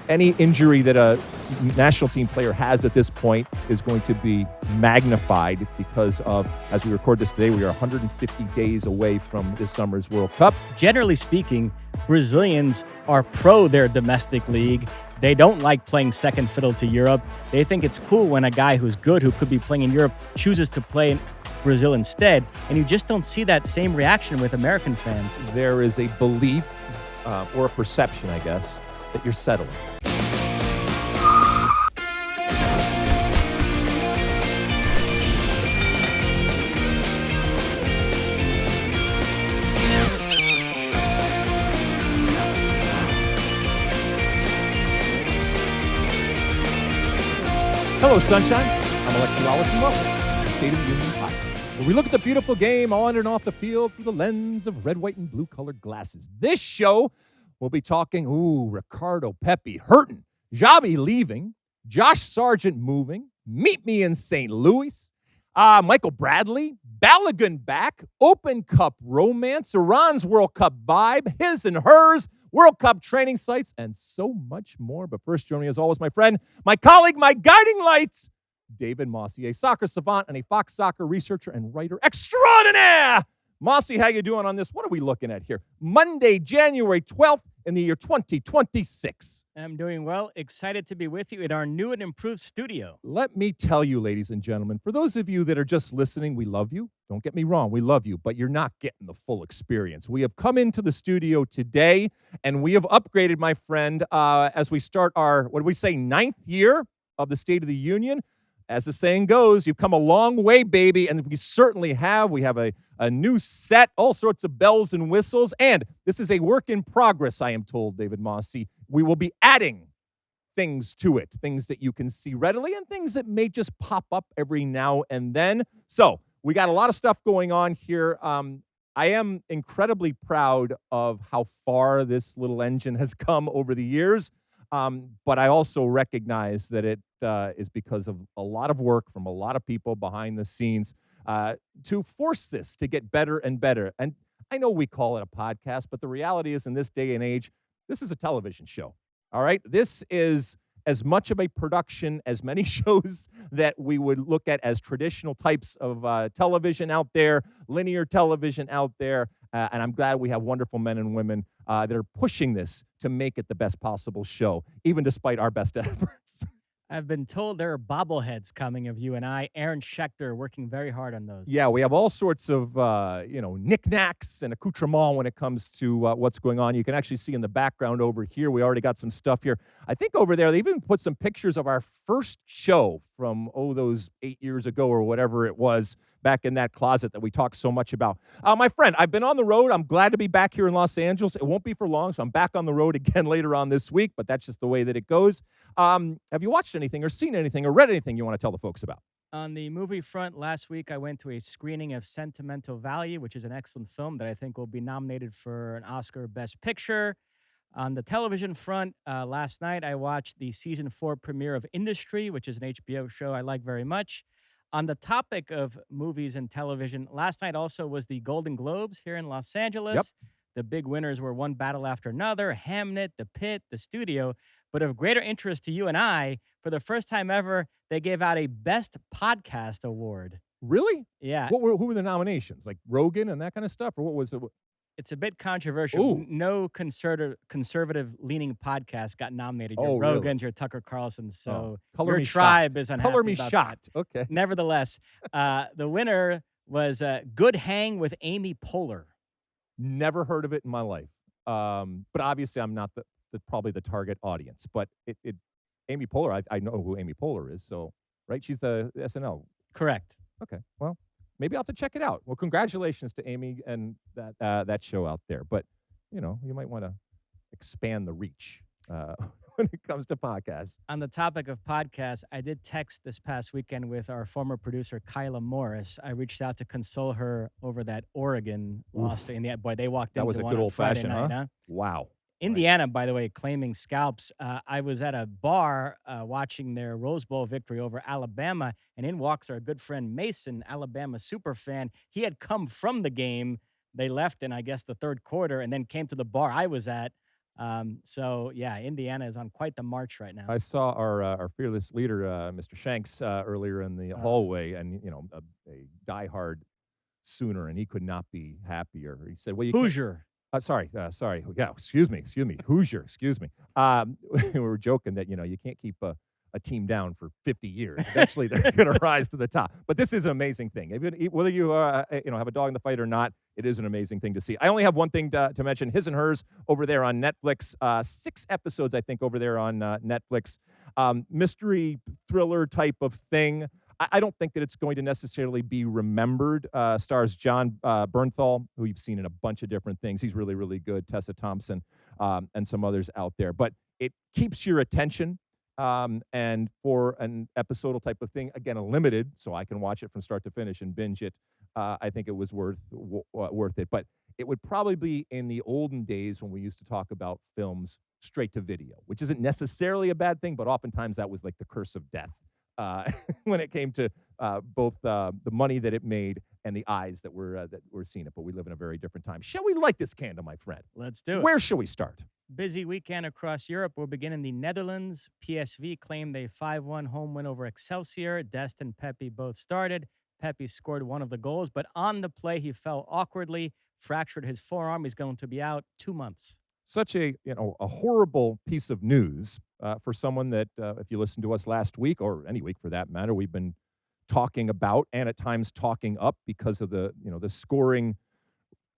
any injury that a national team player has at this point is going to be magnified because of, as we record this today, we are 150 days away from this summer's World Cup. Generally speaking, Brazilians are pro their domestic league. They don't like playing second fiddle to Europe. They think it's cool when a guy who's good, who could be playing in Europe, chooses to play in Brazil instead. And you just don't see that same reaction with American fans. There is a belief or a perception, I guess, that you're settling. Hello, Sunshine. I'm Alexi, Lalas, and welcome to the State of the Union podcast, where we look at the beautiful game on and off the field through the lens of red, white, and blue-colored glasses. This show, we'll be talking, Ricardo Pepi hurting, Xabi leaving, Josh Sargent moving, meet me in St. Louis, Michael Bradley, Balogun back, Open Cup romance, Iran's World Cup vibe, his and hers, World Cup training sites, and so much more. But first, joining me as always, my friend, my colleague, my guiding light, David Mosse, a soccer savant and a Fox Soccer researcher and writer extraordinaire. Mosse, how you doing on this? What are we looking at here? Monday, January 12th in the year 2026. I'm doing well. Excited to be with you in our new and improved studio. Let me tell you, ladies and gentlemen, for those of you that are just listening, we love you. Don't get me wrong, we love you, but you're not getting the full experience. We have come into the studio today, and we have upgraded, my friend, as we start our, what do we say, 9th year of the State of the Union. As the saying goes, you've come a long way, baby, and we certainly have. We have a new set, all sorts of bells and whistles, and this is a work in progress, I am told, David Mosse. We will be adding things to it, things that you can see readily and things that may just pop up every now and then. So we got a lot of stuff going on here. I am incredibly proud of how far this little engine has come over the years. But I also recognize that it is because of a lot of work from a lot of people behind the scenes to force this to get better and better. And I know we call it a podcast, but the reality is in this day and age, this is a television show. All right? This is as much of a production as many shows that we would look at as traditional types of television out there, linear television out there. And I'm glad we have wonderful men and women that are pushing this to make it the best possible show, even despite our best efforts. I've been told there are bobbleheads coming of you and I. Aaron Schechter working very hard on those. Yeah, we have all sorts of, knickknacks and accoutrements when it comes to what's going on. You can actually see in the background over here, we already got some stuff here. I think over there, they even put some pictures of our first show from, those 8 years ago or whatever it was, back in that closet that we talked so much about. My friend, I've been on the road. I'm glad to be back here in Los Angeles. It won't be for long, so I'm back on the road again later on this week, but that's just the way that it goes. Have you watched anything or seen anything or read anything you want to tell the folks about? On the movie front, last week I went to a screening of Sentimental Value, which is an excellent film that I think will be nominated for an Oscar Best Picture. On the television front, last night I watched the season 4 premiere of Industry, which is an HBO show I like very much. On the topic of movies and television, last night also was the Golden Globes here in Los Angeles. Yep. The big winners were one battle after another, Hamnet, The Pit, The Studio. But of greater interest to you and I, for the first time ever, they gave out a Best Podcast Award. Really? Yeah. Who were the nominations? Like Rogan and that kind of stuff? Or what was it? It's a bit controversial. Ooh. No conservative-leaning podcast got nominated. Your Really? Rogans, your Tucker Carlsons. So Color your me tribe shocked. is unhappy Color me about shocked. that. Okay. Nevertheless, the winner was Good Hang with Amy Poehler. Never heard of it in my life. But obviously, I'm not probably the target audience. But Amy Poehler, I know who Amy Poehler is. So, right? She's the SNL. Correct. Okay. Well, maybe I'll have to check it out. Well, congratulations to Amy and that show out there. But, you might want to expand the reach when it comes to podcasts. On the topic of podcasts, I did text this past weekend with our former producer, Kyla Morris. I reached out to console her over that Oregon loss. In the boy, they walked into That was a one good on Friday old-fashioned, night, huh? Wow. Indiana, by the way, claiming scalps. I was at a bar watching their Rose Bowl victory over Alabama, and in walks our good friend Mason, Alabama super fan. He had come from the game. They left in, I guess, the third quarter and then came to the bar I was at So yeah, Indiana is on quite the march right now. I saw our fearless leader, Mr. Shanks, earlier in the Uh, hallway, and a diehard Sooner, and he could not be happier. He said, "Well, you can't." Hoosier. Sorry. Yeah, excuse me. Hoosier, excuse me. We were joking that you can't keep a team down for 50 years. Eventually, they're going to rise to the top. But this is an amazing thing. Whether you have a dog in the fight or not, it is an amazing thing to see. I only have one thing to mention: His and Hers over there on Netflix. 6 episodes, I think, over there on Netflix. Mystery thriller type of thing. I don't think that it's going to necessarily be remembered. Stars John Bernthal, who you've seen in a bunch of different things. He's really, really good. Tessa Thompson, and some others out there. But it keeps your attention. And for an episodal type of thing, again, a limited, so I can watch it from start to finish and binge it. I think it was worth it. But it would probably be in the olden days when we used to talk about films straight to video, which isn't necessarily a bad thing, but oftentimes that was like the curse of death. When it came to both the money that it made and the eyes that were seeing it. But we live in a very different time. Shall we light this candle, my friend? Let's do it. Where shall we start? Busy weekend across Europe. We'll begin in the Netherlands. PSV claimed a 5-1 home win over Excelsior. Dest and Pepi both started. Pepi scored one of the goals, but on the play, he fell awkwardly, fractured his forearm. He's going to be out 2 months. Such a horrible piece of news for someone that, if you listened to us last week or any week for that matter, we've been talking about and at times talking up because of the scoring,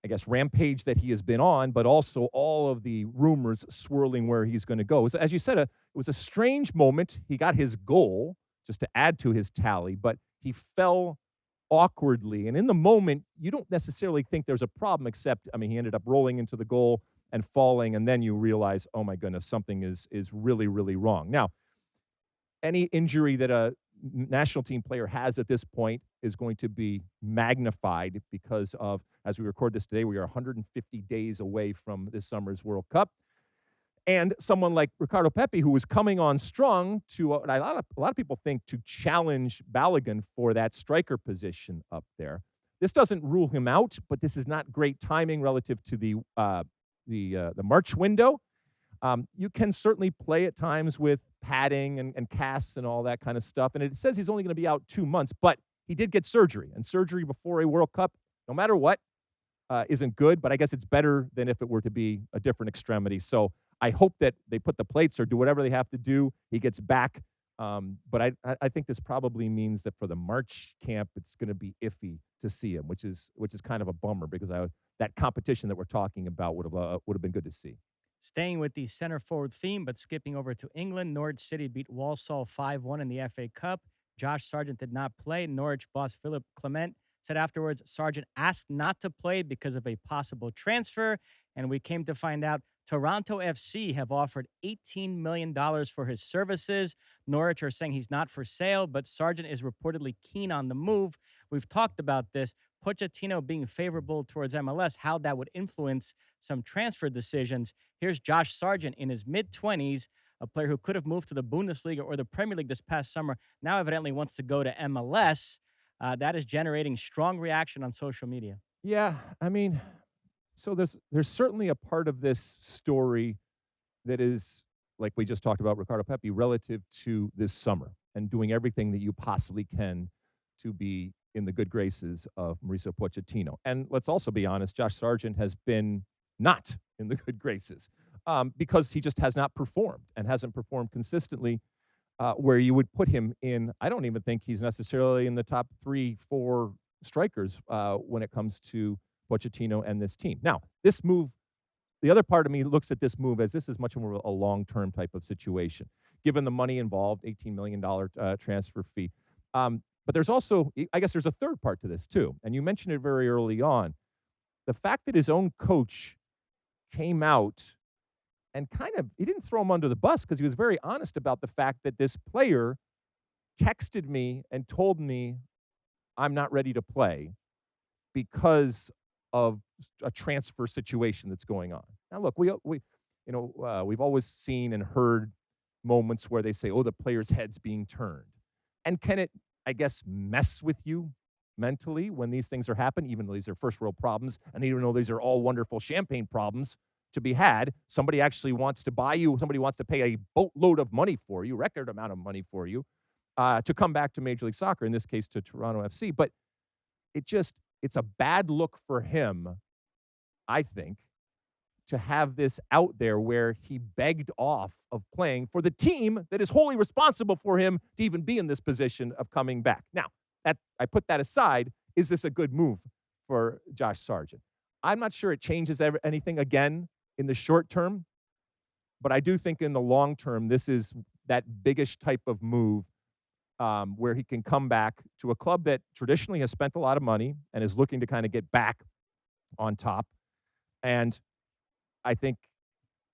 I guess, rampage that he has been on, but also all of the rumors swirling where he's going to go. As you said, it was a strange moment. He got his goal just to add to his tally, but he fell awkwardly. And in the moment, you don't necessarily think there's a problem, except, I mean, he ended up rolling into the goal and falling, and then you realize, oh my goodness, something is really, really wrong. Now, any injury that a national team player has at this point is going to be magnified because of, as we record this today, we are 150 days away from this summer's World Cup. And someone like Ricardo Pepi, who was coming on strong to, a lot of people think, to challenge Balogun for that striker position up there. This doesn't rule him out, but this is not great timing relative to the March window. You can certainly play at times with padding and casts and all that kind of stuff. And it says he's only going to be out 2 months, but he did get surgery. And surgery before a World Cup, no matter what, isn't good. But I guess it's better than if it were to be a different extremity. So I hope that they put the plates or do whatever they have to do. He gets back. But I think this probably means that for the March camp, it's going to be iffy to see him, which is kind of a bummer because that competition that we're talking about would have been good to see. Staying with the center forward theme, but skipping over to England, Norwich City beat Walsall 5-1 in the FA Cup. Josh Sargent did not play. Norwich boss Philip Clement said afterwards Sargent asked not to play because of a possible transfer, and we came to find out Toronto FC have offered $18 million for his services. Norwich are saying he's not for sale, but Sargent is reportedly keen on the move. We've talked about this. Pochettino being favorable towards MLS, how that would influence some transfer decisions. Here's Josh Sargent in his mid-20s, a player who could have moved to the Bundesliga or the Premier League this past summer, now evidently wants to go to MLS. That is generating strong reaction on social media. Yeah, I mean, so there's certainly a part of this story that is, like we just talked about Ricardo Pepi, relative to this summer and doing everything that you possibly can to be in the good graces of Mauricio Pochettino. And let's also be honest, Josh Sargent has been not in the good graces because he just has not performed and hasn't performed consistently where you would put him in. I don't even think he's necessarily in the top 3-4 strikers when it comes to Pochettino and this team. Now, this move, the other part of me looks at this move as this is much more a long-term type of situation, given the money involved, $18 million transfer fee. But there's also, I guess there's a third part to this too, and you mentioned it very early on. The fact that his own coach came out and he didn't throw him under the bus because he was very honest about the fact that this player texted me and told me I'm not ready to play because of a transfer situation that's going on. Now, look, we've always seen and heard moments where they say, "Oh, the player's head's being turned," and can it, I guess, mess with you mentally when these things are happening, even though these are first world problems, and even though these are all wonderful champagne problems, to be had. Somebody actually wants to buy you. Somebody wants to pay a boatload of money for you, record amount of money for you, to come back to Major League Soccer, in this case to Toronto FC. But it's a bad look for him, I think, to have this out there where he begged off of playing for the team that is wholly responsible for him to even be in this position of coming back. Now, I put that aside. Is this a good move for Josh Sargent? I'm not sure it changes anything again in the short term, but I do think in the long term, this is that biggish type of move where he can come back to a club that traditionally has spent a lot of money and is looking to kind of get back on top. And I think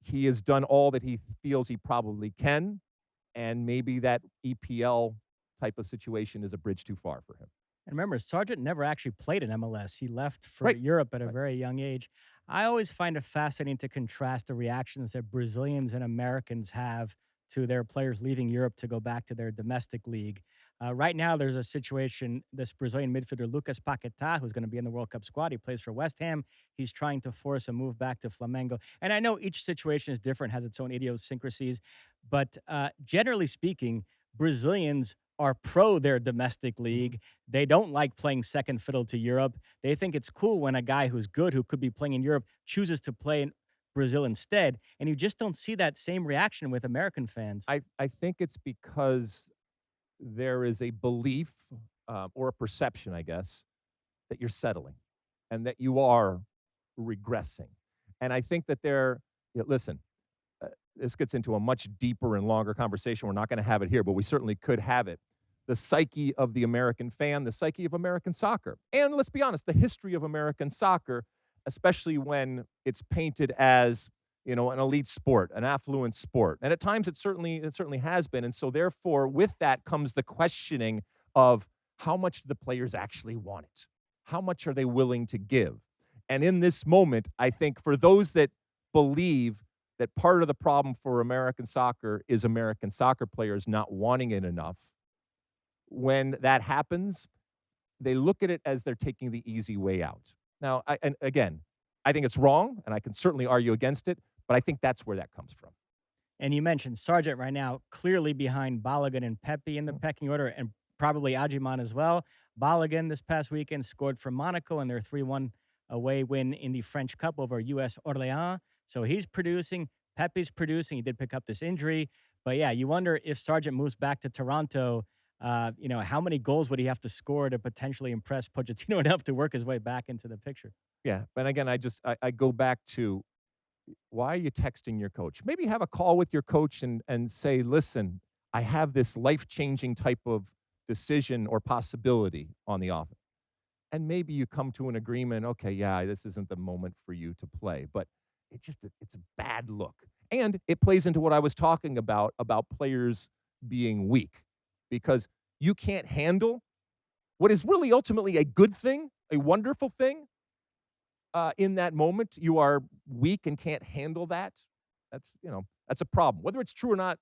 he has done all that he feels he probably can, and maybe that EPL type of situation is a bridge too far for him. And remember, Sargent never actually played in MLS. He left for Right. Europe at a very young age. I always find it fascinating to contrast the reactions that Brazilians and Americans have to their players leaving Europe to go back to their domestic league. Right now, there's a situation, this Brazilian midfielder, Lucas Paquetá, who's going to be in the World Cup squad. He plays for West Ham. He's trying to force a move back to Flamengo. And I know each situation is different, has its own idiosyncrasies. But generally speaking, Brazilians are pro their domestic league. They don't like playing second fiddle to Europe. They think it's cool when a guy who's good, who could be playing in Europe, chooses to play in Brazil instead. And you just don't see that same reaction with American fans. I think it's because there is a belief or a perception, I guess, that you're settling and that you are regressing. And I think that listen, this gets into a much deeper and longer conversation. We're not going to have it here, but we certainly could have it. The psyche of the American fan, the psyche of American soccer. And let's be honest, the history of American soccer, especially when it's painted as, an elite sport, an affluent sport. And at times it certainly has been. And so therefore, with that comes the questioning of how much do the players actually want it? How much are they willing to give? And in this moment, I think for those that believe that part of the problem for American soccer is American soccer players not wanting it enough, when that happens, they look at it as they're taking the easy way out. Now, and again, I think it's wrong, and I can certainly argue against it, but I think that's where that comes from. And you mentioned Sargent right now, clearly behind Balogun and Pepi in the pecking order, and probably Ajiman as well. Balogun this past weekend scored for Monaco in their 3-1 away win in the French Cup over US Orléans. So he's producing. Pepe's producing. He did pick up this injury. But yeah, you wonder if Sargent moves back to Toronto, how many goals would he have to score to potentially impress Pochettino enough to work his way back into the picture? Yeah, and again, I go back to, why are you texting your coach? Maybe have a call with your coach and say, listen, I have this life-changing type of decision or possibility on the offense. And maybe you come to an agreement, okay, yeah, this isn't the moment for you to play. But it's a bad look. And it plays into what I was talking about players being weak. Because you can't handle what is really ultimately a good thing, a wonderful thing. In that moment, you are weak and can't handle that. That's a problem. Whether it's true or not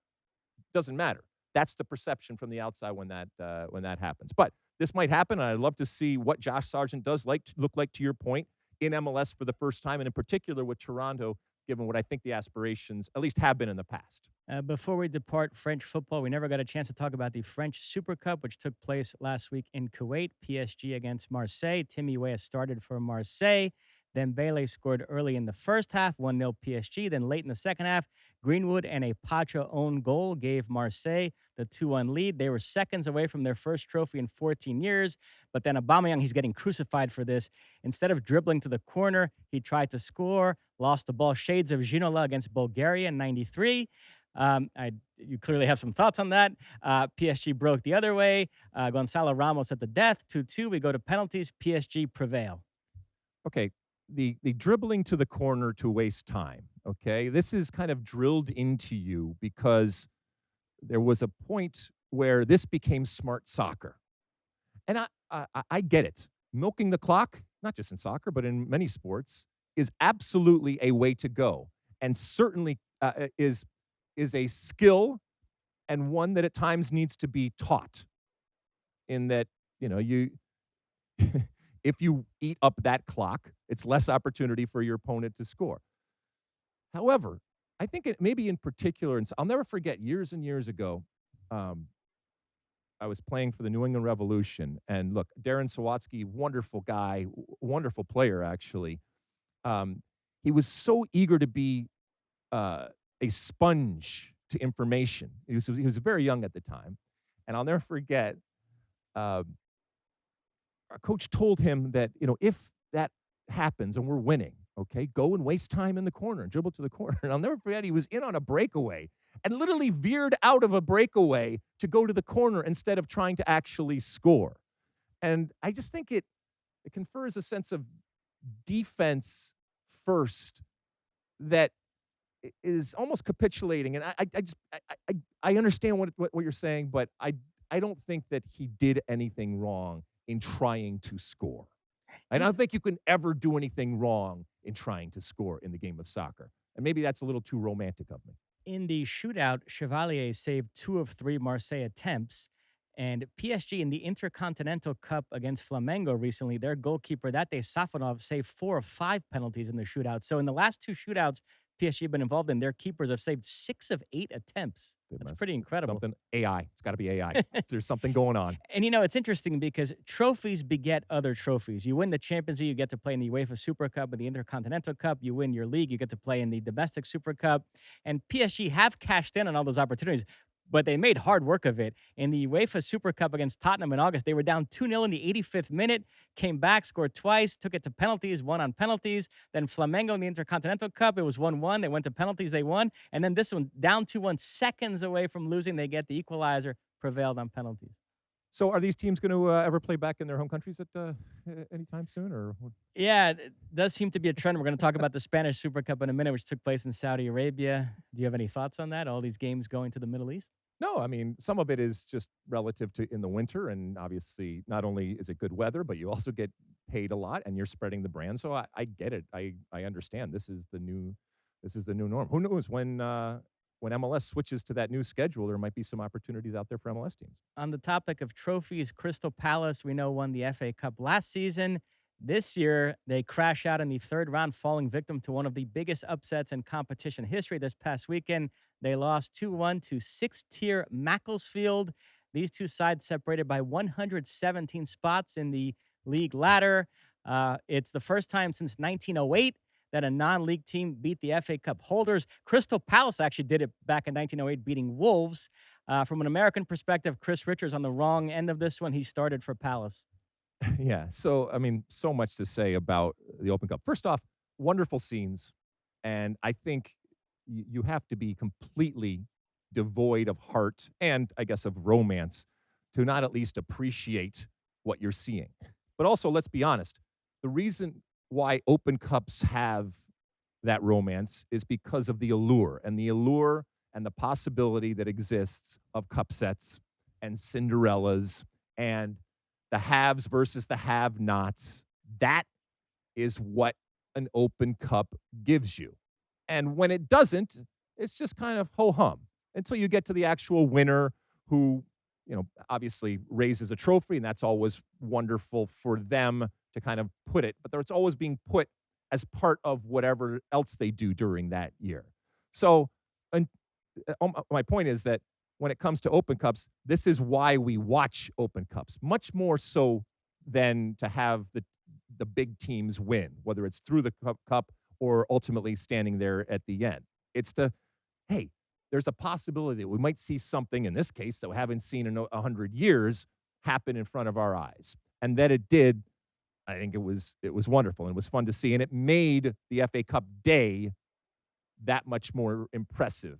doesn't matter. That's the perception from the outside when that happens. But this might happen, and I'd love to see what Josh Sargent does look like, to your point, in MLS for the first time, and in particular with Toronto, given what I think the aspirations at least have been in the past. Before we depart French football, we never got a chance to talk about the French Supercup, which took place last week in Kuwait. PSG against Marseille. Timmy Weah started for Marseille. Then Bailey scored early in the first half, 1-0 PSG. Then late in the second half, Greenwood and a Pacha own goal gave Marseille the 2-1 lead. They were seconds away from their first trophy in 14 years. But then Aubameyang, he's getting crucified for this. Instead of dribbling to the corner, he tried to score, lost the ball. Shades of Ginola against Bulgaria in 93. You clearly have some thoughts on that. PSG broke the other way. Gonzalo Ramos at the death, 2-2. We go to penalties. PSG prevail. Okay, the dribbling to the corner to waste time, okay? This is kind of drilled into you because there was a point where this became smart soccer. And I get it. Milking the clock, not just in soccer, but in many sports, is absolutely a way to go, and certainly is a skill, and one that at times needs to be taught, in that, you if you eat up that clock, it's less opportunity for your opponent to score. However, I think it maybe in particular, and I'll never forget years and years ago, um, I was playing for the New England Revolution, and look, Darren Sawatsky, wonderful guy, wonderful player, actually. Um, he was so eager to be uh, a sponge to information. He was very young at the time, and I'll never forget. Um, our coach told him that, if that happens and we're winning, okay, go and waste time in the corner and dribble to the corner. And I'll never forget, he was in on a breakaway and literally veered out of a breakaway to go to the corner instead of trying to actually score. And I just think it confers a sense of defense first that is almost capitulating. And I understand what you're saying, but I don't think that he did anything wrong in trying to score. I don't think you can ever do anything wrong in trying to score in the game of soccer. And maybe that's a little too romantic of me. In the shootout, Chevalier saved 2 of 3 Marseille attempts. And PSG in the Intercontinental Cup against Flamengo recently, their goalkeeper that day, Safonov, saved 4 of 5 penalties in the shootout. So in the last 2 shootouts PSG have been involved in, their keepers have saved 6 of 8 attempts. That's pretty incredible. Something AI. It's got to be AI. There's something going on. And it's interesting because trophies beget other trophies. You win the Champions League, you get to play in the UEFA Super Cup and the Intercontinental Cup. You win your league, you get to play in the domestic Super Cup. And PSG have cashed in on all those opportunities, but they made hard work of it. In the UEFA Super Cup against Tottenham in August, they were down 2-0 in the 85th minute, came back, scored twice, took it to penalties, won on penalties. Then Flamengo in the Intercontinental Cup, it was 1-1. They went to penalties, they won. And then this one, down 2-1, seconds away from losing, they get the equalizer, prevailed on penalties. So are these teams going to ever play back in their home countries at anytime soon? Or Yeah, it does seem to be a trend. We're going to talk about the Spanish Super Cup in a minute, which took place in Saudi Arabia. Do you have any thoughts on that? All these games going to the Middle East? No, I mean, some of it is just relative to in the winter, and obviously not only is it good weather, but you also get paid a lot, and you're spreading the brand. So I get it. I understand. This is the new norm. Who knows when MLS switches to that new schedule, there might be some opportunities out there for MLS teams. On the topic of trophies, Crystal Palace, we know, won the FA Cup last season. This year, they crash out in the 3rd round, falling victim to one of the biggest upsets in competition history this past weekend. They lost 2-1 to 6th-tier Macclesfield. These two sides separated by 117 spots in the league ladder. It's the first time since 1908 that a non-league team beat the FA Cup holders. Crystal Palace actually did it back in 1908, beating Wolves. From an American perspective, Chris Richards on the wrong end of this one. He started for Palace. Yeah. So, I mean, so much to say about the Open Cup. First off, wonderful scenes. And I think you have to be completely devoid of heart and, I guess, of romance to not at least appreciate what you're seeing. But also, let's be honest, the reason why Open Cups have that romance is because of the allure and the possibility that exists of cup sets and Cinderellas and the haves versus the have-nots. That is what an Open Cup gives you. And when it doesn't, it's just kind of ho-hum until you get to the actual winner who, obviously raises a trophy, and that's always wonderful for them to kind of put it, but it's always being put as part of whatever else they do during that year. So, and my point is that when it comes to Open Cups, this is why we watch Open Cups, much more so than to have the big teams win, whether it's through the cup or ultimately standing there at the end. It's hey, there's a possibility that we might see something, in this case, that we haven't seen in 100 years, happen in front of our eyes. And that it did. I think it was wonderful, and it was fun to see, and it made the FA Cup day that much more impressive.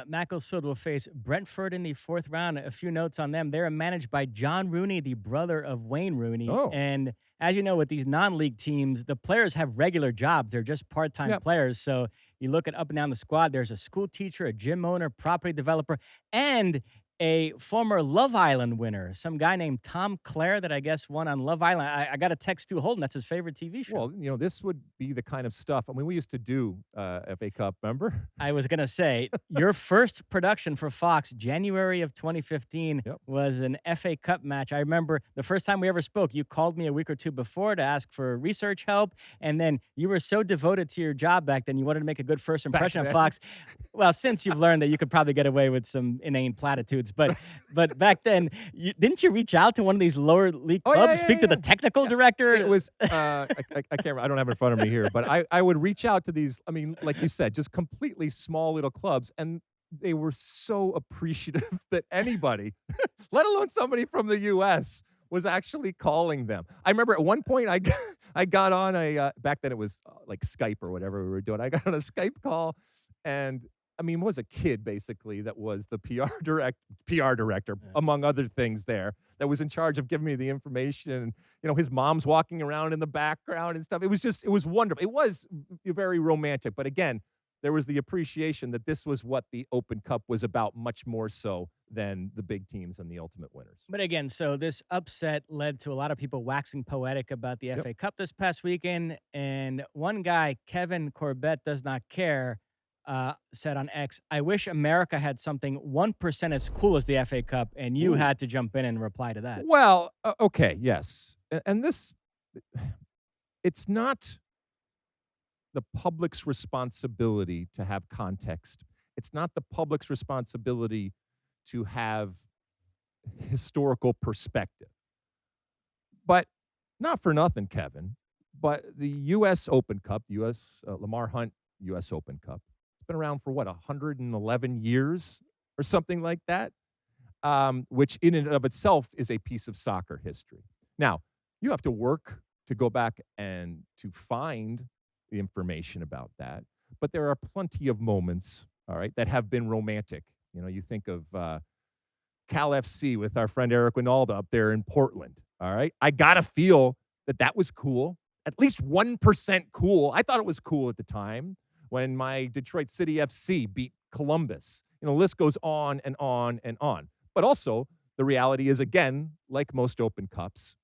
Macclesfield will face Brentford in the 4th round. A few notes on them. They're managed by John Rooney, the brother of Wayne Rooney. Oh. And as you know, with these non-league teams, the players have regular jobs. They're just part-time players. So you look at up and down the squad, there's a school teacher, a gym owner, property developer, and a former Love Island winner, some guy named Tom Clare that I guess won on Love Island. I got a text to Holden. That's his favorite TV show. Well, this would be the kind of stuff. I mean, we used to do FA Cup, remember? I was going to say, your first production for Fox, January of 2015, Yep. was an FA Cup match. I remember the first time we ever spoke, you called me a week or two before to ask for research help. And then you were so devoted to your job back then, you wanted to make a good first impression of Fox. Well, since you've learned that you could probably get away with some inane platitudes. But back then, didn't you reach out to one of these lower league clubs, speak to the technical director? It was, I can't remember. I don't have it in front of me here, but I would reach out to these, I mean, like you said, just completely small little clubs, and they were so appreciative that anybody, let alone somebody from the U.S., was actually calling them. I remember at one point I got on back then it was like Skype or whatever we were doing. I got on a Skype call, and I mean, it was a kid basically that was the PR director, among other things there, that was in charge of giving me the information. His mom's walking around in the background and stuff. It was wonderful. It was very romantic. But again, there was the appreciation that this was what the Open Cup was about, much more so than the big teams and the ultimate winners. But again, so this upset led to a lot of people waxing poetic about the FA Cup this past weekend. And one guy, Kevin Corbett Does Not Care, said on X, "I wish America had something 1% as cool as the FA Cup," and you had to jump in and reply to that. Well, okay, yes. And this, it's not the public's responsibility to have context. It's not the public's responsibility to have historical perspective. But not for nothing, Kevin, but the U.S. Open Cup, the U.S. Lamar Hunt U.S. Open Cup, it's been around for, 111 years or something like that, which in and of itself is a piece of soccer history. Now, you have to work to go back and to find the information about that, but there are plenty of moments, all right, that have been romantic. You think of Cal FC with our friend Eric Winalda up there in Portland, all right? I got to feel that was cool, at least 1% cool. I thought it was cool at the time when my Detroit City FC beat Columbus. The list goes on and on and on. But also, the reality is, again, like most Open Cups,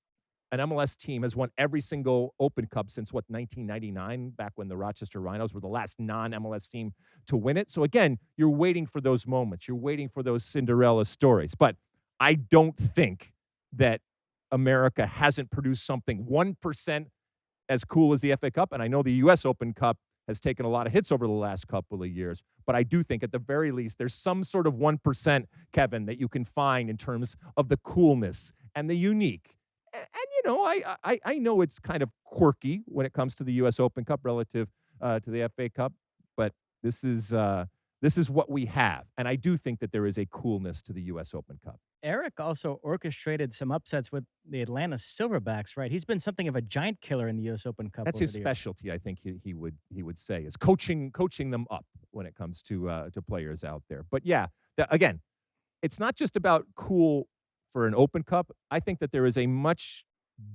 an MLS team has won every single Open Cup since, 1999, back when the Rochester Rhinos were the last non-MLS team to win it. So, again, you're waiting for those moments. You're waiting for those Cinderella stories. But I don't think that America hasn't produced something 1% as cool as the FA Cup. And I know the U.S. Open Cup has taken a lot of hits over the last couple of years. But I do think at the very least, there's some sort of 1%, Kevin, that you can find in terms of the coolness and the unique. And I know it's kind of quirky when it comes to the U.S. Open Cup relative to the FA Cup, but this is what we have. And I do think that there is a coolness to the U.S. Open Cup. Eric also orchestrated some upsets with the Atlanta Silverbacks, right? He's been something of a giant killer in the U.S. Open Cup. That's his specialty, I think he would say, is coaching them up when it comes to players out there. But yeah, again, it's not just about cool for an Open Cup. I think that there is a much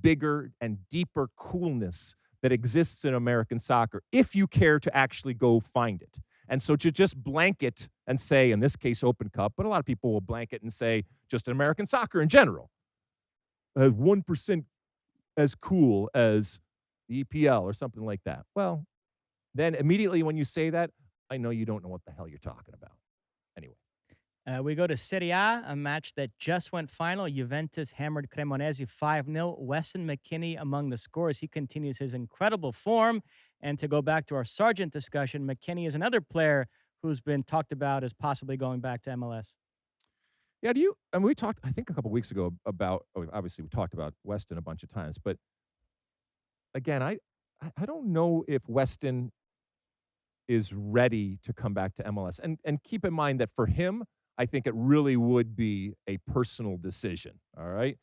bigger and deeper coolness that exists in American soccer if you care to actually go find it. And so to just blanket and say, in this case, Open Cup, but a lot of people will blanket and say just American soccer in general, 1% as cool as the EPL or something like that. Well, then immediately when you say that, I know you don't know what the hell you're talking about. Anyway. We go to Serie A, a match that just went final. Juventus hammered Cremonese 5-0. Weston McKennie among the scorers. He continues his incredible form. And to go back to our Sargent discussion, McKennie is another player who's been talked about as possibly going back to MLS. Yeah, we talked, I think, a couple weeks ago about, obviously we talked about Weston a bunch of times, but again, I don't know if Weston is ready to come back to MLS. And keep in mind that for him, I think it really would be a personal decision, all right?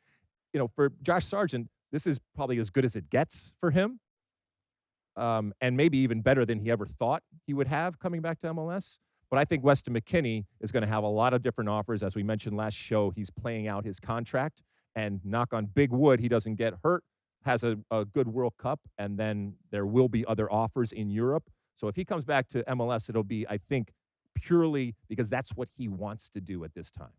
For Josh Sargent, this is probably as good as it gets for him, and maybe even better than he ever thought he would have coming back to MLS. But I think Weston McKennie is going to have a lot of different offers. As we mentioned last show, he's playing out his contract, and knock on big wood, he doesn't get hurt, has a good World Cup, and then there will be other offers in Europe. So if he comes back to MLS, it'll be, I think, purely because that's what he wants to do at this time.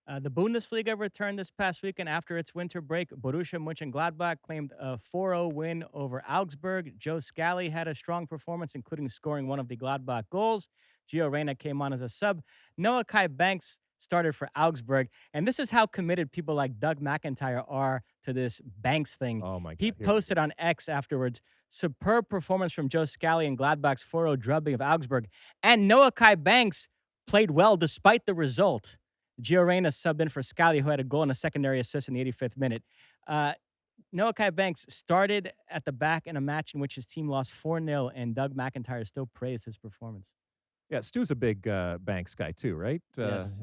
The Bundesliga returned this past weekend after its winter break. Borussia Mönchengladbach claimed a 4-0 win over Augsburg. Joe Scally had a strong performance, including scoring one of the Gladbach goals. Gio Reyna came on as a sub. Noah Kai Banks started for Augsburg. And this is how committed people like Doug McIntyre are to this Banks thing. Oh, my God. He posted on X afterwards, superb performance from Joe Scally and Gladbach's 4-0 drubbing of Augsburg. And Noah Kai Banks played well despite the result. Gio Reyna subbed in for Scally, who had a goal and a secondary assist in the 85th minute. Noah Kai Banks started at the back in a match in which his team lost 4-0, and Doug McIntyre still praised his performance. Yeah, Stu's a big Banks guy too, right? Yes.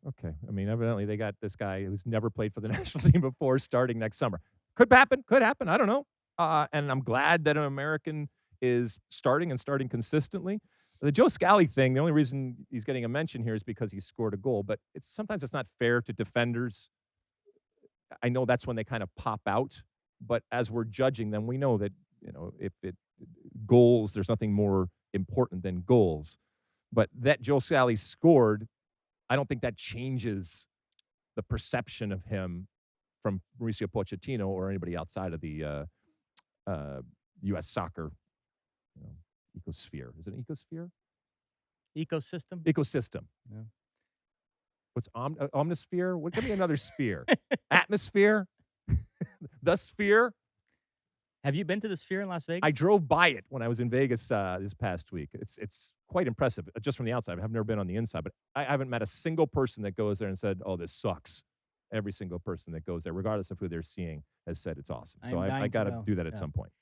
Okay. I mean, evidently they got this guy who's never played for the national team before starting next summer. Could happen. Could happen. I don't know. And I'm glad that an American is starting consistently. The Joe Scally thing, the only reason he's getting a mention here is because he scored a goal, but sometimes it's not fair to defenders. I know that's when they kind of pop out, but as we're judging them, we know that, if goals, there's nothing more important than goals. But that Joe Scally scored, I don't think that changes the perception of him from Mauricio Pochettino or anybody outside of the U.S. soccer ecosphere. Is it an ecosphere? Ecosystem? Ecosystem. Yeah. What's omnisphere? What? Give me another sphere. Atmosphere? The sphere? Have you been to the Sphere in Las Vegas? I drove by it when I was in Vegas this past week. It's quite impressive, just from the outside. I've never been on the inside, but I haven't met a single person that goes there and said, "Oh, this sucks." Every single person that goes there, regardless of who they're seeing, has said it's awesome. So I got to do that at some point.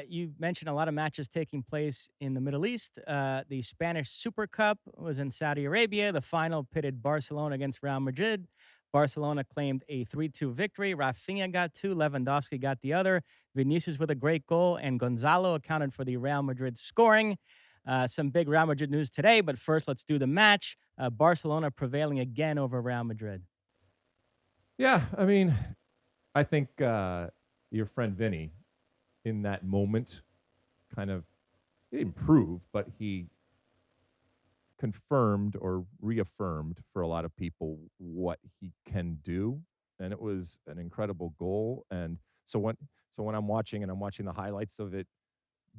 You mentioned a lot of matches taking place in the Middle East. The Spanish Super Cup was in Saudi Arabia. The final pitted Barcelona against Real Madrid. Barcelona claimed a 3-2 victory. Rafinha got 2, Lewandowski got the other. Vinicius with a great goal, and Gonzalo accounted for the Real Madrid scoring. Some big Real Madrid news today, but first let's do the match. Barcelona prevailing again over Real Madrid. Yeah, I mean, I think your friend Vinny, in that moment, kind of, he didn't prove, but he confirmed or reaffirmed for a lot of people what he can do, and it was an incredible goal. And so when I'm watching the highlights of it,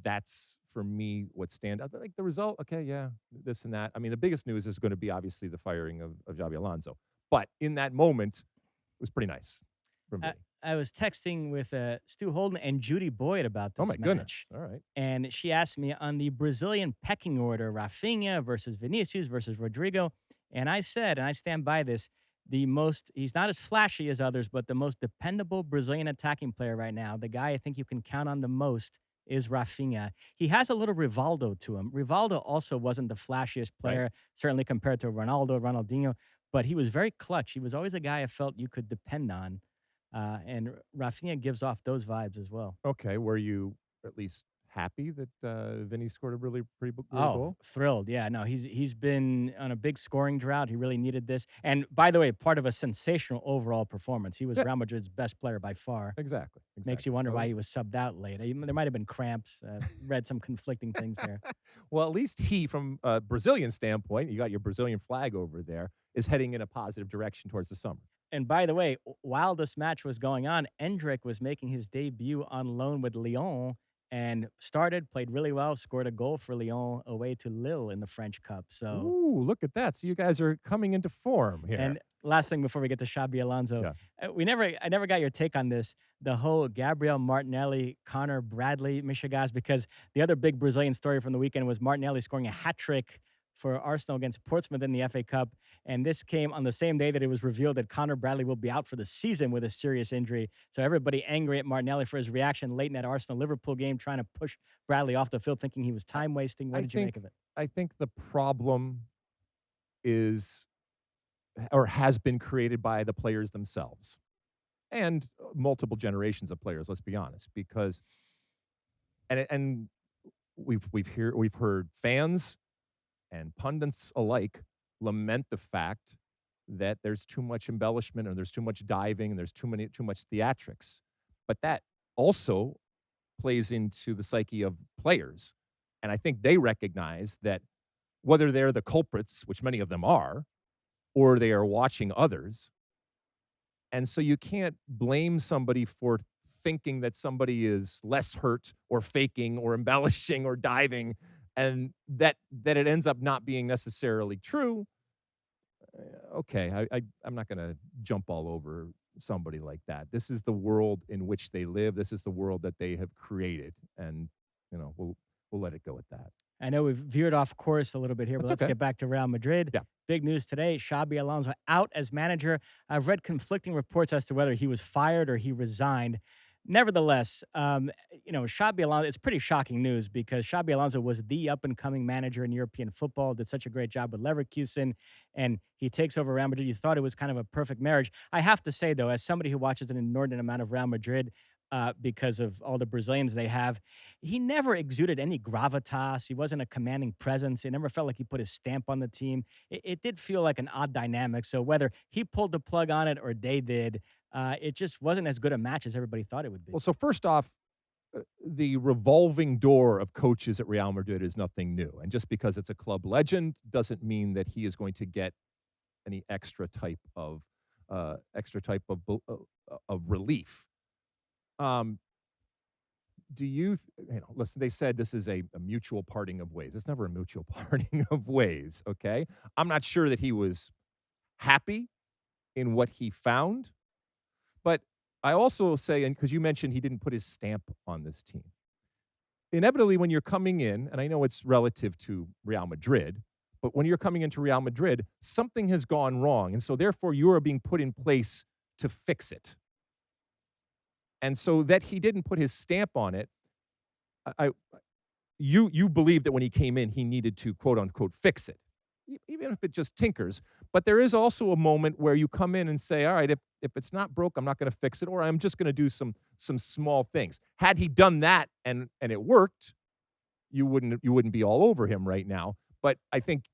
that's for me what stand out. Like the result, okay, yeah, this and that. I mean, the biggest news is going to be obviously the firing of Xabi Alonso, but in that moment, it was pretty nice from me. I was texting with Stu Holden and Judy Boyd about this match. Goodness. All right. And she asked me on the Brazilian pecking order, Rafinha versus Vinicius versus Rodrigo. And I said, and I stand by this, he's not as flashy as others, but the most dependable Brazilian attacking player right now, the guy I think you can count on the most, is Rafinha. He has a little Rivaldo to him. Rivaldo also wasn't the flashiest player, certainly compared to Ronaldinho, but he was very clutch. He was always a guy I felt you could depend on. And Rafinha gives off those vibes as well. Okay, were you at least happy that Vinny scored a really pretty goal? Thrilled. Yeah, no, he's been on a big scoring drought. He really needed this. And by the way, part of a sensational overall performance. He was Real Madrid's best player by far. Exactly. Makes you wonder why he was subbed out late. There might have been cramps. Read some conflicting things there. Well, at least he, from a Brazilian standpoint, you got your Brazilian flag over there, is heading in a positive direction towards the summer. And by the way, while this match was going on, Endrick was making his debut on loan with Lyon and played really well, scored a goal for Lyon away to Lille in the French Cup. So, ooh, look at that. So you guys are coming into form here. And last thing before we get to Xabi Alonso, I never got your take on this, the whole Gabriel Martinelli, Connor Bradley mishigas, because the other big Brazilian story from the weekend was Martinelli scoring a hat trick for Arsenal against Portsmouth in the FA Cup. And this came on the same day that it was revealed that Connor Bradley will be out for the season with a serious injury. So everybody angry at Martinelli for his reaction late in that Arsenal-Liverpool game, trying to push Bradley off the field, thinking he was time-wasting. What did you make of it? I think the problem is, or has been, created by the players themselves and multiple generations of players, let's be honest, because and we've heard fans and pundits alike lament the fact that there's too much embellishment, or there's too much diving, and there's too much theatrics. But that also plays into the psyche of players. And I think they recognize that whether they're the culprits, which many of them are, or they are watching others, And so you can't blame somebody for thinking that somebody is less hurt or faking or embellishing or diving, and that it ends up not being necessarily true. Okay, I'm not gonna jump all over somebody like that. This is the world in which they live. This is the world that they have created, and, we'll let it go at that. I know we've veered off course a little bit here, but That's let's okay. get back to Real Madrid. Yeah. Big news today, Xabi Alonso out as manager. I've read conflicting reports as to whether he was fired or he resigned. Nevertheless, Xabi Alonso, it's pretty shocking news because Xabi Alonso was the up-and-coming manager in European football, did such a great job with Leverkusen, and he takes over Real Madrid. You thought it was kind of a perfect marriage. I have to say, though, as somebody who watches an inordinate amount of Real Madrid, because of all the Brazilians they have, he never exuded any gravitas. He wasn't a commanding presence. It never felt like he put his stamp on the team. It did feel like an odd dynamic. So whether he pulled the plug on it or they did, it just wasn't as good a match as everybody thought it would be. Well, so first off, the revolving door of coaches at Real Madrid is nothing new, and just because it's a club legend doesn't mean that he is going to get any extra type of relief. Um, do you, listen, they said this is a mutual parting of ways. It's never a mutual parting of ways, okay? I'm not sure that he was happy in what he found, but I also say, and because you mentioned he didn't put his stamp on this team. Inevitably, when you're coming in, and I know it's relative to Real Madrid, but when you're coming into Real Madrid, something has gone wrong. And so therefore you are being put in place to fix it. And so that he didn't put his stamp on it, I you believe that when he came in, he needed to quote unquote fix it, even if it just tinkers. But there is also a moment where you come in and say, all right, if it's not broke, I'm not going to fix it, or I'm just going to do some small things. Had he done that and it worked, you wouldn't be all over him right now. But I think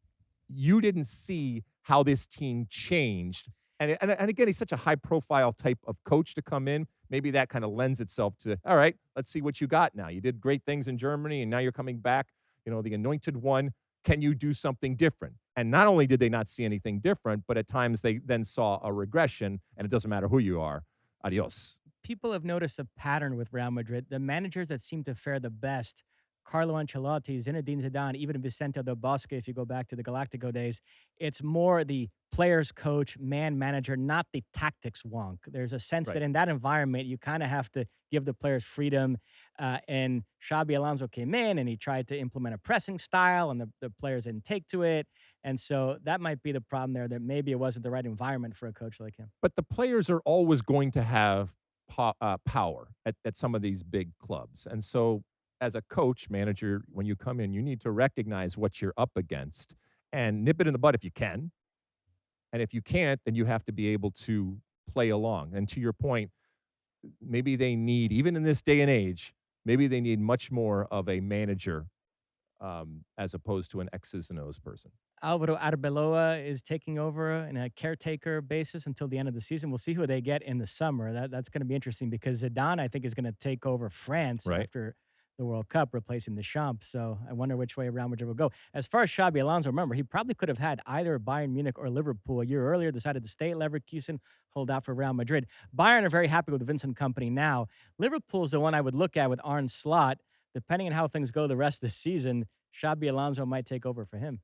you didn't see how this team changed. And again, he's such a high profile type of coach to come in. Maybe that kind of lends itself to, all right, let's see what you got now. You did great things in Germany, and now you're coming back, the anointed one. Can you do something different? And not only did they not see anything different, but at times they then saw a regression, and it doesn't matter who you are. Adios. People have noticed a pattern with Real Madrid. The managers that seem to fare the best, Carlo Ancelotti, Zinedine Zidane, even Vicente Del Bosque, if you go back to the Galactico days, it's more the players coach, man manager, not the tactics wonk. There's a sense Right. that in that environment, you kind of have to give the players freedom. And Xabi Alonso came in and he tried to implement a pressing style, and the players didn't take to it. And so that might be the problem there, that maybe it wasn't the right environment for a coach like him. But the players are always going to have power at some of these big clubs. And so as a coach, manager, when you come in, you need to recognize what you're up against and nip it in the bud if you can. And if you can't, then you have to be able to play along. And to your point, maybe they need, even in this day and age, maybe they need much more of a manager as opposed to an X's and O's person. Alvaro Arbeloa is taking over in a caretaker basis until the end of the season. We'll see who they get in the summer. That's going to be interesting because Zidane, I think, is going to take over France Right. after the World Cup, replacing Deschamps. So I wonder which way Real Madrid will go. As far as Xabi Alonso, remember, he probably could have had either Bayern Munich or Liverpool a year earlier, decided to stay at Leverkusen, hold out for Real Madrid. Bayern are very happy with the Vincent Company now. Liverpool's the one I would look at with Arne Slot. Depending on how things go the rest of the season, Xabi Alonso might take over for him.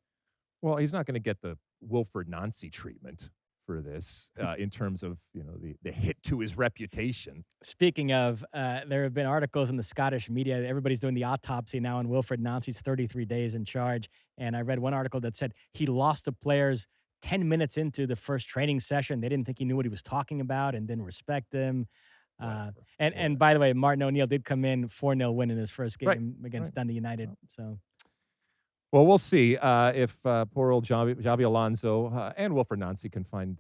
Well, he's not going to get the Wilfred Nancy treatment for this in terms of the hit to his reputation. Speaking of, there have been articles in the Scottish media. Everybody's doing the autopsy now on Wilfred Nancy's 33 days in charge. And I read one article that said he lost the players 10 minutes into the first training session. They didn't think he knew what he was talking about and didn't respect him. And by the way, Martin O'Neill did come in 4-0 win in his first game against Dundee United. So. Well, we'll see if poor old Xabi Alonso and Wilfred Nancy can find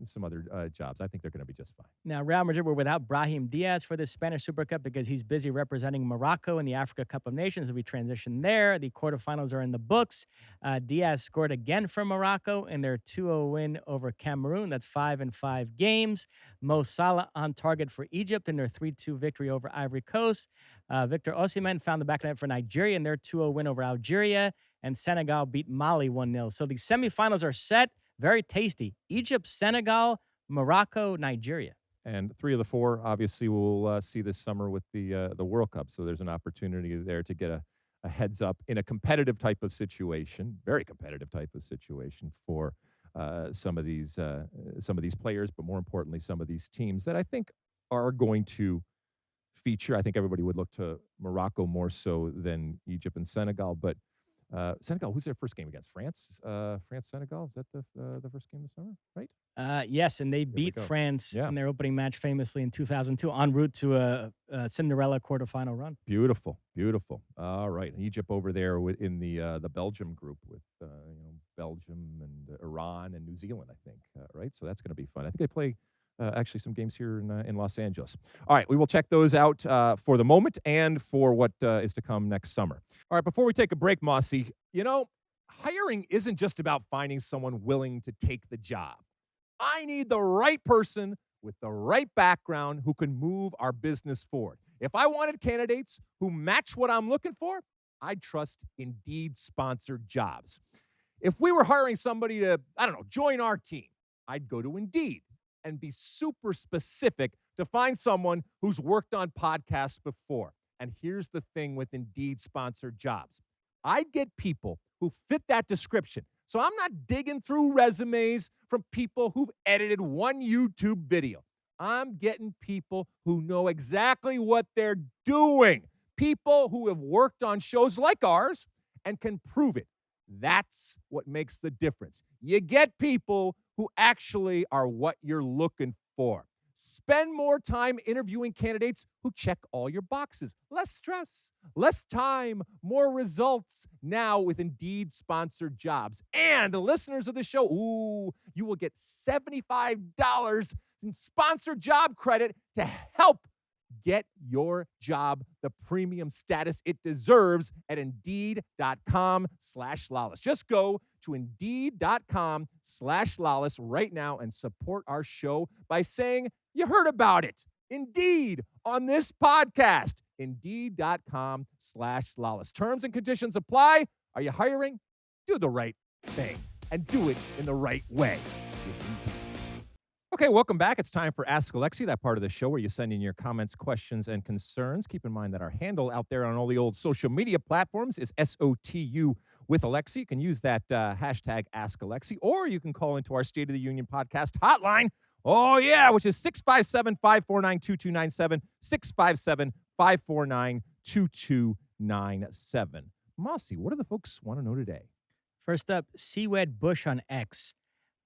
some other jobs. I think they're going to be just fine. Now, Real Madrid were without Brahim Diaz for the Spanish Super Cup because he's busy representing Morocco in the Africa Cup of Nations. As we transition there, the quarterfinals are in the books. Diaz scored again for Morocco in their 2-0 win over Cameroon. That's 5-5 games. Mo Salah on target for Egypt in their 3-2 victory over Ivory Coast. Victor Osimhen found the back of the net for Nigeria in their 2-0 win over Algeria. And Senegal beat Mali 1-0. So the semifinals are set. Very tasty. Egypt, Senegal, Morocco, Nigeria. And 3 of the 4, obviously, we'll see this summer with the World Cup. So there's an opportunity there to get a heads up in a competitive type of situation, very competitive type of situation for some of these players, but more importantly, some of these teams that I think are going to feature. I think everybody would look to Morocco more so than Egypt and Senegal, but Senegal, who's their first game against? France? France-Senegal? Is that the first game of the summer, right? Yes, and they There we beat go. France Yeah. in their opening match famously in 2002, en route to a Cinderella quarterfinal run. Beautiful, beautiful. All right, Egypt over there in the Belgium group with Belgium and Iran and New Zealand, I think. Right, so that's going to be fun. I think they play actually some games here in Los Angeles. All right, we will check those out for the moment and for what is to come next summer. All right, before we take a break, Mosse, hiring isn't just about finding someone willing to take the job. I need the right person with the right background who can move our business forward. If I wanted candidates who match what I'm looking for, I'd trust Indeed sponsored jobs. If we were hiring somebody to, join our team, I'd go to Indeed and be super specific to find someone who's worked on podcasts before. And here's the thing with Indeed sponsored jobs. I'd get people who fit that description. So I'm not digging through resumes from people who've edited one YouTube video. I'm getting people who know exactly what they're doing. People who have worked on shows like ours and can prove it. That's what makes the difference. You get people who actually are what you're looking for. Spend more time interviewing candidates who check all your boxes. Less stress, less time, more results. Now with Indeed sponsored jobs. And the listeners of the show, you will get $75 in sponsored job credit to help get your job the premium status it deserves at Indeed.com/Lalas. Just go to Indeed.com/Lalas right now and support our show by saying you heard about it. Indeed, on this podcast. Indeed.com/Lalas. Terms and conditions apply. Are you hiring? Do the right thing and do it in the right way. Okay, welcome back. It's time for Ask Alexi, that part of the show where you send in your comments, questions, and concerns. Keep in mind that our handle out there on all the old social media platforms is SOTU with Alexi. You can use that hashtag AskAlexi, or you can call into our State of the Union podcast hotline. Oh, yeah, which is 657-549-2297, 657-549-2297. Mosse, what do the folks want to know today? First up, Seawed Bush on X.